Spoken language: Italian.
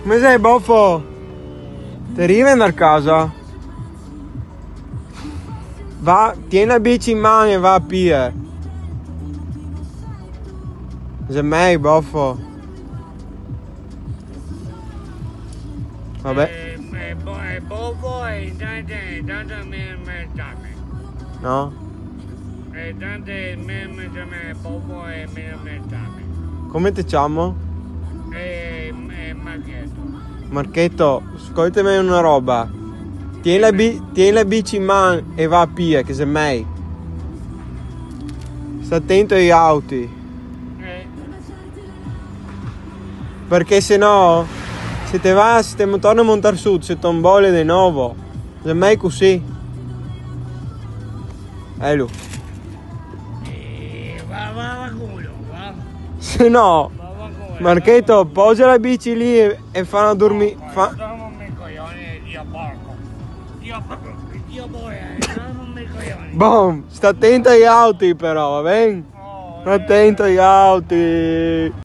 Come sei, boffo? Ti rivendi a casa? Va, tieni la bici in mano e va a Pia. Se mai, boffo. Vabbè. Boffo e tanto mi chiami. No? E tante mi chiami boffo e mi chiami. Come ti chiamo? Marchetto. Marchetto, ascoltami una roba. Tieni la bici in mano e va a Pia, che se mai. Sta attento agli auti. Perché se no, se te torni a montare su, se tombole di nuovo. Se mai così. Lui. Va culo, va. Se no, Marchetto, posa la bici lì e fa una dormire. Non mi coglioni, Dio porco. Dio boia, non mi coglioni. Boom, sta attento agli auti però, va bene? Sta attento agli auti.